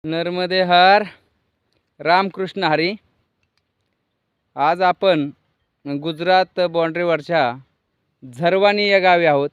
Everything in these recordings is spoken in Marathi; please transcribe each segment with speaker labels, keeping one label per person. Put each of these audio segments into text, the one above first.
Speaker 1: नर्मदे हर रामकृष्ण हरी. आज आपण गुजरात बाँड्रीवरच्या झरवानी या गावी आहोत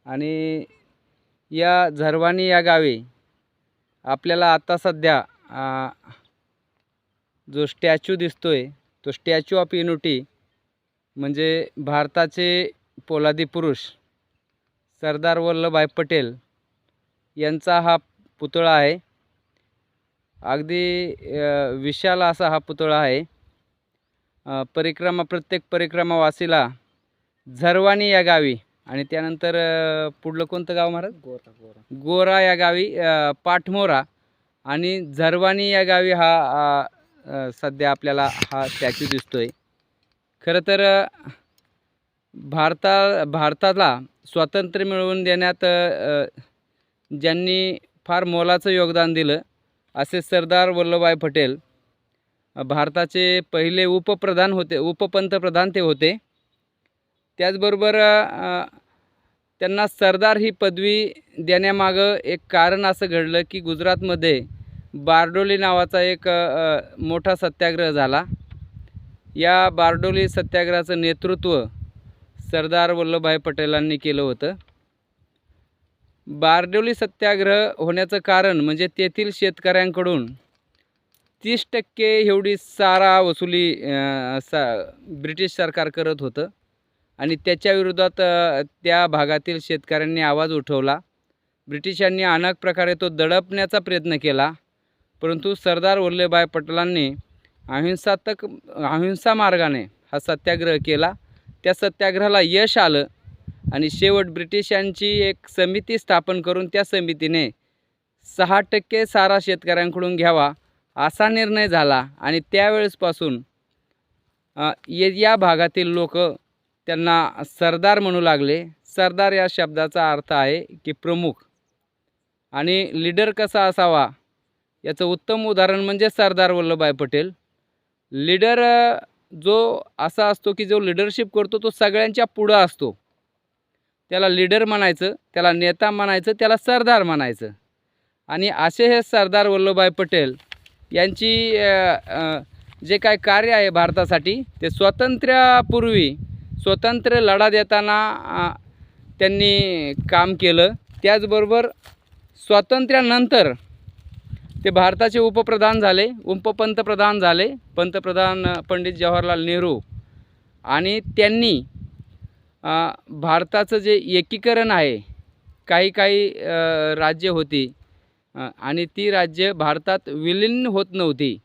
Speaker 1: आणि या झरवानी या गावी आपल्याला आता सध्या जो स्टॅच्यू दिसतोय तो स्टॅच्यू ऑफ युनिटी म्हणजे भारताचे पोलादी पुरुष सरदार वल्लभभाई पटेल यांचा हा पुतळा आहे. अगदी विशाल असा हा पुतळा आहे. प्रत्येक परिक्रमावासीला झरवानी या गावी आणि त्यानंतर पुढलं कोणतं गाव महाराज? गोरा या गावी पाठमोरा आणि झरवानी या गावी हा सध्या आपल्याला हा स्टॅच्यू दिसतोय. खरं तर भारताला स्वातंत्र्य मिळवून देण्यात ज्यांनी फार मोलाचं योगदान दिलं असे सरदार वल्लभभाई पटेल भारताचे पहिले उपपंतप्रधान ते होते. त्याचबरोबर त्यांना सरदार ही पदवी देण्यामागं एक कारण असं घडलं की गुजरातमध्ये बारडोली नावाचा एक मोठा सत्याग्रह झाला. या बारडोली सत्याग्रहाचं नेतृत्व सरदार वल्लभभाई पटेलांनी केलं होतं. बारडोली सत्याग्रह होण्याचं कारण म्हणजे तेथील शेतकऱ्यांकडून 30% एवढी सारा वसुली ब्रिटिश सरकार करत होतं आणि त्याच्या विरोधात त्या भागातील शेतकऱ्यांनी आवाज उठवला. ब्रिटिशांनी अनेक प्रकारे तो दडपण्याचा प्रयत्न केला, परंतु सरदार वल्लभभाई पटेलांनी अहिंसा मार्गाने हा सत्याग्रह केला. त्या सत्याग्रहाला यश आलं आणि शेवट ब्रिटिशांची एक समिती स्थापन करून त्या समितीने 6% सारा शेतकऱ्यांकडून घ्यावा असा निर्णय झाला आणि त्यावेळेसपासून या भागातील लोक त्यांना सरदार म्हणू लागले. सरदार या शब्दाचा अर्थ आहे की प्रमुख आणि लीडर कसा असावा याचं उत्तम उदाहरण म्हणजे सरदार वल्लभभाई पटेल. लीडर जो असा असतो की जो लीडरशिप करतो तो सगळ्यांच्या पुढं असतो, त्याला लीडर म्हणायचं, त्याला नेता म्हणायचं, त्याला सरदार म्हणायचं. आणि असे हे सरदार वल्लभभाई पटेल यांची जे काय कार्य आहे भारतासाठी ते स्वातंत्र्यापूर्वी स्वतंत्र लढा देताना त्यांनी काम केलं. त्याचबरोबर स्वातंत्र्यानंतर ते भारताचे उपपंतप्रधान झाले, पंतप्रधान पंडित जवाहरलाल नेहरू. आणि त्यांनी भारताचं जे एकीकरण आहे, काही राज्य होती आणि ती राज्य भारतात विलीन होत नव्हती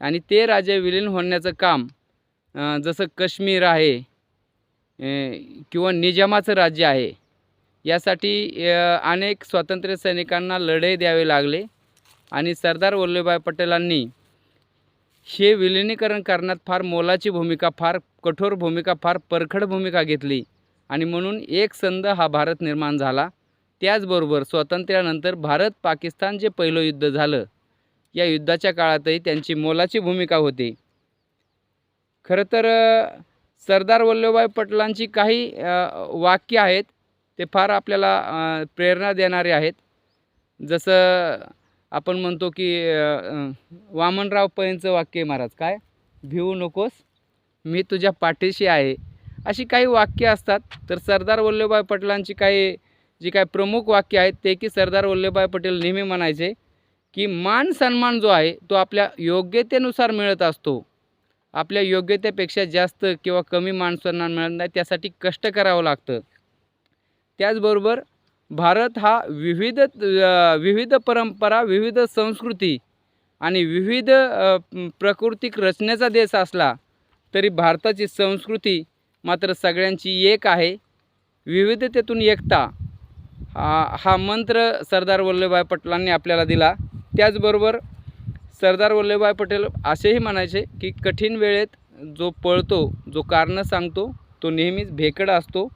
Speaker 1: आणि ते राज्य विलीन होण्याचं काम जसं काश्मीर आहे किंवा निजामाचं राज्य आहे यासाठी अनेक स्वातंत्र्य सैनिकांना लढे द्यावे लागले आणि सरदार वल्लभभाई पटेलांनी हे विलिनीकरण करण्यात फार मोलाची भूमिका, फार कठोर भूमिका, फार परखड भूमिका घेतली आणि म्हणून एक संध हा भारत निर्माण झाला. त्याचबरोबर स्वातंत्र्यानंतर भारत पाकिस्तान जे पहिलं युद्ध झालं या युद्धाच्या काळातही त्यांची मोलाची भूमिका होती. खरं तर सरदार वल्लभभाई पटेलांची काही वाक्य आहेत ते फार आपल्याला प्रेरणा देणारे आहेत. जसं आपण म्हणतो की वामनराव पैंचं वाक्य महाराज, काय भिवू नकोस मी तुझ्या पाठीशी आहे, अशी काही वाक्य असतात. तर सरदार वल्लभभाई पटेलांची जी काही प्रमुख वाक्य आहेत ते की सरदार वल्लभभाई पटेल नेहमी म्हणायचे की मान सन्मान जो आहे तो आपल्या योग्यतेनुसार मिळत असतो. आपल्या योग्यतेपेक्षा जास्त किंवा कमी मान सन्मान मिळत नाही, त्यासाठी कष्ट करावं लागतं. त्याचबरोबर भारत हा विविध परंपरा, विविध संस्कृती आणि विविध प्राकृतिक रचनेचा देश असला तरी भारताची संस्कृती मात्र सगळ्यांची एक आहे. विविधतेतून एकता हा मंत्र सरदार वल्लभभाई पटेलांनी आपल्याला दिला. त्याचबरोबर सरदार वल्लभभाई पटेल असेही म्हणायचे की कठीण वेळेत जो पळतो, जो कारणं सांगतो तो नेहमीच भेकड असतो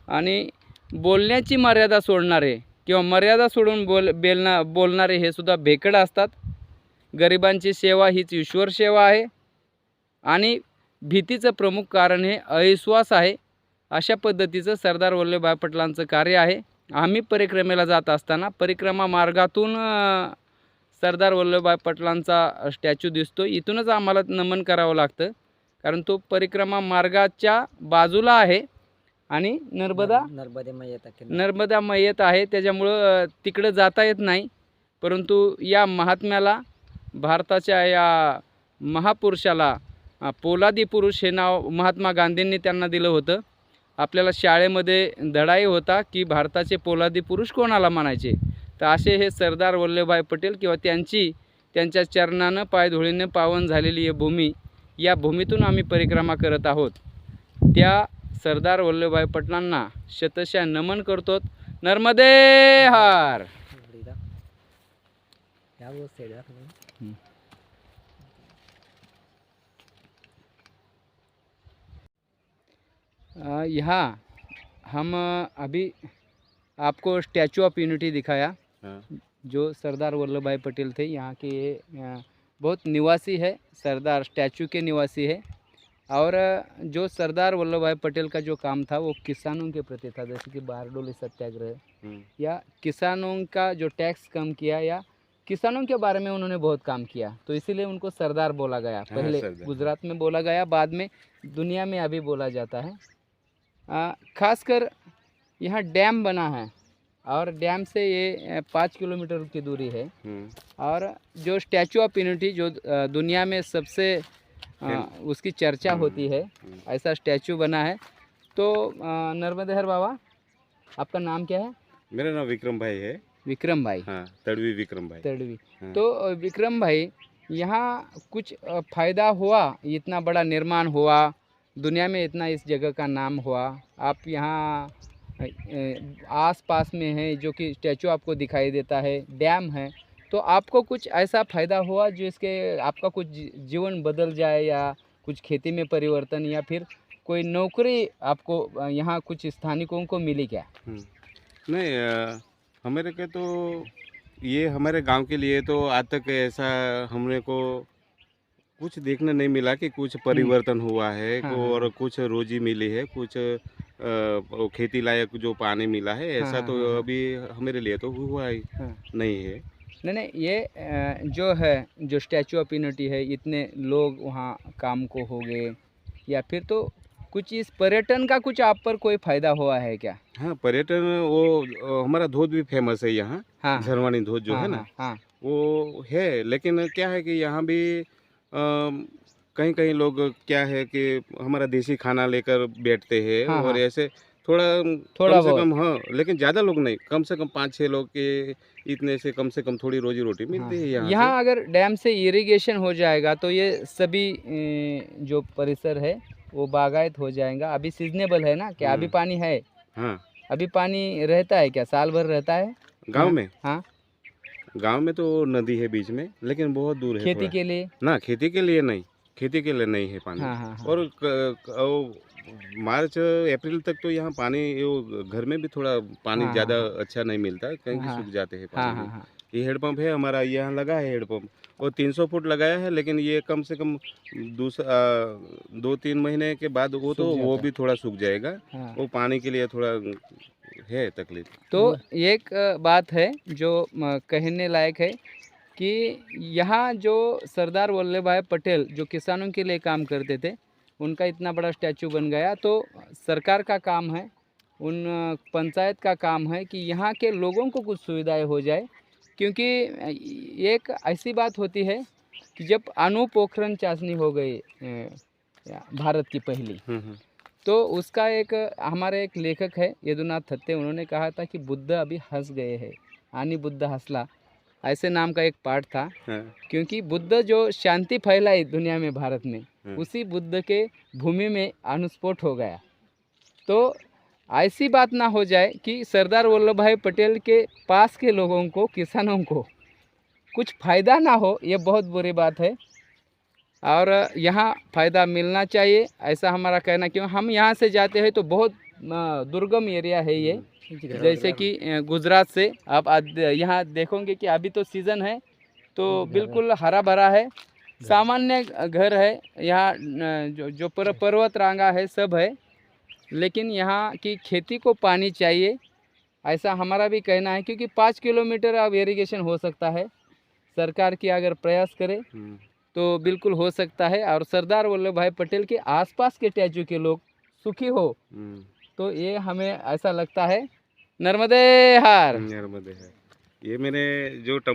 Speaker 1: आणि बोलण्याची मर्यादा सोडणारे किंवा मर्यादा सोडून बोलणारे हे सुद्धा भेकड असतात. गरिबांची सेवा हीच ईश्वर सेवा आहे आणि भीतीचं प्रमुख कारण हे अविश्वास आहे. अशा पद्धतीचं सरदार वल्लभभाई पटेलांचं कार्य आहे. आम्ही परिक्रमेला जात असताना परिक्रमा मार्गातून सरदार वल्लभभाई पटेलांचा स्टॅच्यू दिसतो. इथूनच आम्हाला नमन करावं लागतं, कारण तो परिक्रमा मार्गाच्या बाजूला आहे आणि नर्मदा मैयत आहे, त्याच्यामुळं तिकडं जाता येत नाही. परंतु या महात्म्याला, भारताच्या या महापुरुषाला पोलादी पुरुष हे नाव महात्मा गांधींनी त्यांना दिलं होतं. आपल्याला शाळेमध्ये धडाही होता की भारताचे पोलादी पुरुष कोणाला म्हणायचे, तर असे हे सरदार वल्लभभाई पटेल किंवा त्यांच्या चरणानं पायधुळीनं पावन झालेली ही भूमी, या भूमीतून आम्ही परिक्रमा करत आहोत. त्या सरदार वल्लभभाई पटेलांना शतशः नमन करतो. नर्मदे हर. यहाँ हम अभी आपको स्टैचू ऑफ यूनिटी दिखाया, जो सरदार वल्लभभाई पटेल थे यहाँ के, बहुत निवासी है, सरदार स्टैचू के निवासी है। और जो सरदार वल्लभभाई पटेल का जो काम था वो किसानों के प्रति था, जैसे कि बारडोली सत्याग्रह, या किसानों का जो टैक्स कम किया, या किसानों के बारे में उन्होंने बहुत काम किया, तो इसीलिए उनको सरदार बोला गया। पहले गुजरात में बोला गया, बाद में दुनिया में अभी बोला जाता है। खासकर यहाँ डैम बना है, और डैम से ये 5 किलोमीटर की दूरी है। और जो स्टैचू ऑफ यूनिटी जो दुनिया में सबसे उसकी चर्चा होती है, ऐसा स्टैचू बना है। तो नर्मदेहर बाबा, आपका नाम क्या है?
Speaker 2: मेरा नाम विक्रम भाई है।
Speaker 1: विक्रम भाई,
Speaker 2: हाँ, तड़वी विक्रम भाई।
Speaker 1: तड़वी। तो विक्रम भाई, यहाँ कुछ फ़ायदा हुआ, इतना बड़ा निर्माण हुआ, दुनिया में इतना इस जगह का नाम हुआ, आप यहाँ आस पास में है जो कि स्टैचू आपको दिखाई देता है, डैम है, तो आपको कुछ ऐसा फ़ायदा हुआ जो इसके आपका कुछ जीवन बदल जाए, या कुछ खेती में परिवर्तन, या फिर कोई नौकरी आपको यहाँ कुछ स्थानिकों को मिली क्या?
Speaker 2: नहीं, हमारे के तो ये हमारे गांव के लिए तो आज तक ऐसा हमने को कुछ देखने नहीं मिला कि कुछ परिवर्तन हुआ है। और कुछ रोजी मिली है, कुछ खेती लायक जो पानी मिला है, ऐसा तो अभी हमारे लिए तो हुआ ही नहीं है।
Speaker 1: नहीं, ये जो है, जो स्टैचू ऑफ यूनिटी है, इतने लोग वहाँ काम को हो गए, या फिर तो कुछ इस पर्यटन का कुछ आप पर कोई फायदा हुआ है क्या?
Speaker 2: हाँ, पर्यटन, वो हमारा धोध भी फेमस है यहाँ।
Speaker 1: हाँ,
Speaker 2: झरवानी धोध जो है ना,
Speaker 1: हाँ,
Speaker 2: वो है। लेकिन क्या है कि यहाँ भी कहीं कहीं लोग क्या है कि हमारा देसी खाना लेकर बैठते हैं। और ऐसे थोड़ा कम से कम, हाँ, लेकिन ज़्यादा लोग नहीं, कम से कम 5-6 लोग के इतने से कम थोड़ी रोजी रोटी मिलती है यहाँ।
Speaker 1: यहाँ अगर डैम से इरिगेशन हो जाएगा तो ये सभी जो परिसर है वो बागायत हो जाएगा। अभी सीजनेबल है ना, क्या अभी पानी है?
Speaker 2: हाँ,
Speaker 1: अभी पानी रहता है क्या, साल भर रहता है
Speaker 2: गांव में?
Speaker 1: हाँ,
Speaker 2: गांव में तो नदी है बीच में, लेकिन बहुत दूर है।
Speaker 1: खेती के लिए
Speaker 2: ना, खेती के लिए नहीं है पानी। और मार्च अप्रैल तक तो यहाँ पानी, घर में भी थोड़ा पानी ज़्यादा अच्छा नहीं मिलता, कहीं भी सूख जाते हैं पानी। ये हेडपम्प है हमारा, यहाँ लगा है हेडपम्प, वो 300 फुट लगाया है, लेकिन ये कम से कम 2-3 महीने के बाद वो भी थोड़ा सूख जाएगा। वो पानी के लिए थोड़ा है तकलीफ।
Speaker 1: तो एक बात है जो कहने लायक है कि यहाँ जो सरदार वल्लभभाई पटेल जो किसानों के लिए काम करते थे, उनका इतना बड़ा स्टैचू बन गया, तो सरकार का काम है, उन पंचायत का काम है कि यहाँ के लोगों को कुछ सुविधाएं हो जाए। क्योंकि एक ऐसी बात होती है कि जब अणु पोखरण चाशनी हो गई भारत की पहली, तो उसका एक हमारे एक लेखक है यदुनाथ थत्ते, उन्होंने कहा था कि बुद्ध अभी हंस गए हैं, आनी बुद्ध हंसला, ऐसे नाम का एक पाठ था। क्योंकि बुद्ध जो शांति फैलाई दुनिया में, भारत में, उसी बुद्ध के भूमि में अणुस्फोट हो गया। तो ऐसी बात ना हो जाए कि सरदार वल्लभभाई पटेल के पास के लोगों को, किसानों को कुछ फ़ायदा ना हो, ये बहुत बुरी बात है। और यहाँ फ़ायदा मिलना चाहिए, ऐसा हमारा कहना। क्यों हम यहाँ से जाते हैं तो बहुत दुर्गम एरिया है ये, जैसे कि गुजरात से आप यहाँ देखोगे कि अभी तो सीज़न है, तो बिल्कुल हरा भरा है, सामान्य घर है यहाँ, जो पर्वत रांगा है सब है, लेकिन यहाँ की खेती को पानी चाहिए, ऐसा हमारा भी कहना है। क्योंकि 5 किलोमीटर अब इरिगेशन हो सकता है, सरकार की अगर प्रयास करे तो बिल्कुल हो सकता है। और सरदार वल्लभ भाई पटेल के आसपास के स्टैचू के लोग सुखी हो तो ये हमें ऐसा लगता है। नर्मदे हार।
Speaker 2: नर्मदे है। ये मैंने जो